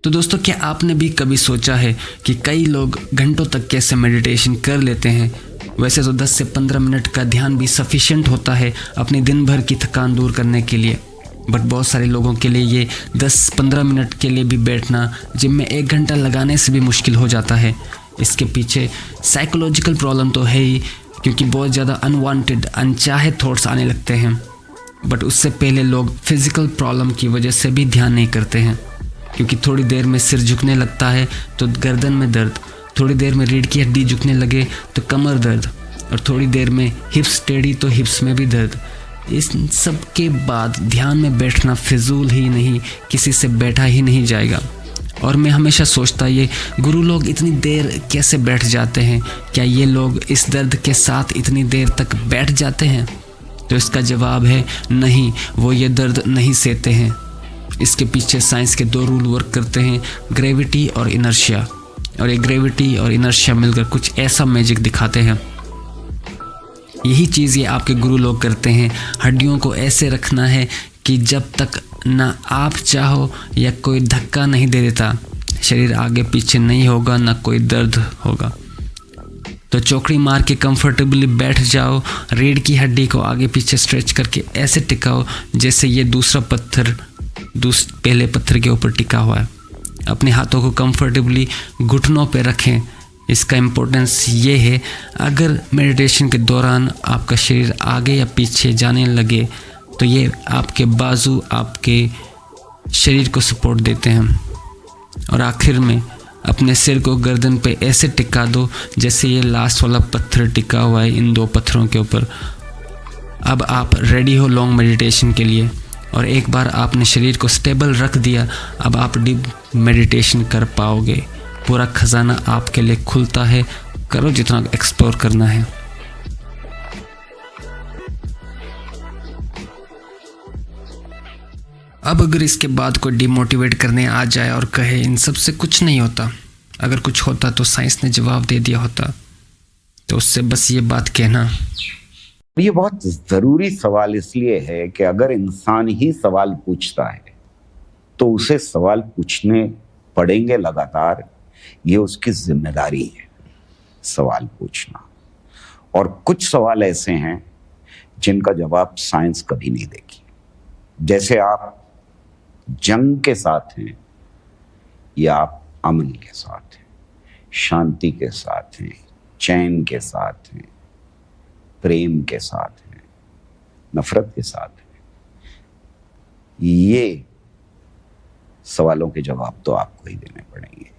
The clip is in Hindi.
तो दोस्तों, क्या आपने भी कभी सोचा है कि कई लोग घंटों तक कैसे मेडिटेशन कर लेते हैं। वैसे तो 10 से 15 मिनट का ध्यान भी सफिशिएंट होता है अपने दिन भर की थकान दूर करने के लिए, बट बहुत सारे लोगों के लिए ये 10-15 मिनट के लिए भी बैठना जिम में 1 घंटा लगाने से भी मुश्किल हो जाता है। इसके पीछे साइकोलॉजिकल प्रॉब्लम तो है ही, क्योंकि बहुत ज़्यादा अनवांटेड अनचाहे थॉट्स आने लगते हैं। बट उससे पहले लोग फिज़िकल प्रॉब्लम की वजह से भी ध्यान नहीं करते हैं, क्योंकि थोड़ी देर में सिर झुकने लगता है तो गर्दन में दर्द, थोड़ी देर में रीढ़ की हड्डी झुकने लगे तो कमर दर्द, और थोड़ी देर में हिप्स टेढ़ी तो हिप्स में भी दर्द। इस सब के बाद ध्यान में बैठना फिजूल ही नहीं, किसी से बैठा ही नहीं जाएगा। और मैं हमेशा सोचता ये गुरु लोग इतनी देर कैसे बैठ जाते हैं, क्या ये लोग इस दर्द के साथ इतनी देर तक बैठ जाते हैं? तो इसका जवाब है नहीं, वो ये दर्द नहीं सहते हैं। इसके पीछे साइंस के 2 रूल वर्क करते हैं, ग्रेविटी और इनर्शिया। और ये ग्रेविटी और इनर्शिया मिलकर कुछ ऐसा मैजिक दिखाते हैं। यही चीज़ ये आपके गुरु लोग करते हैं। हड्डियों को ऐसे रखना है कि जब तक ना आप चाहो या कोई धक्का नहीं दे देता, शरीर आगे पीछे नहीं होगा, ना कोई दर्द होगा। तो चौकड़ी मार के कंफर्टेबली बैठ जाओ, रीढ़ की हड्डी को आगे पीछे स्ट्रेच करके ऐसे टिकाओ जैसे ये दूसरा पत्थर पहले पत्थर के ऊपर टिका हुआ है। अपने हाथों को कंफर्टेबली घुटनों पे रखें। इसका इम्पोर्टेंस ये है, अगर मेडिटेशन के दौरान आपका शरीर आगे या पीछे जाने लगे तो ये आपके बाजू आपके शरीर को सपोर्ट देते हैं। और आखिर में अपने सिर को गर्दन पे ऐसे टिका दो जैसे ये लास्ट वाला पत्थर टिका हुआ है इन 2 पत्थरों के ऊपर। अब आप रेडी हो लॉन्ग मेडिटेशन के लिए। और एक बार आपने शरीर को स्टेबल रख दिया, अब आप डीप मेडिटेशन कर पाओगे। पूरा खजाना आपके लिए खुलता है। करो जितना एक्सप्लोर करना है। अब अगर इसके बाद कोई डिमोटिवेट करने आ जाए और कहे इन सब से कुछ नहीं होता, अगर कुछ होता तो साइंस ने जवाब दे दिया होता, तो उससे बस ये बात कहना। ये बहुत जरूरी सवाल इसलिए है कि अगर इंसान ही सवाल पूछता है तो उसे सवाल पूछने पड़ेंगे लगातार। ये उसकी जिम्मेदारी है सवाल पूछना। और कुछ सवाल ऐसे हैं जिनका जवाब साइंस कभी नहीं देगी। जैसे आप जंग के साथ हैं या आप अमन के साथ हैं, शांति के साथ हैं, चैन के साथ हैं, प्रेम के साथ हैं, नफरत के साथ हैं, ये सवालों के जवाब तो आपको ही देने पड़ेंगे।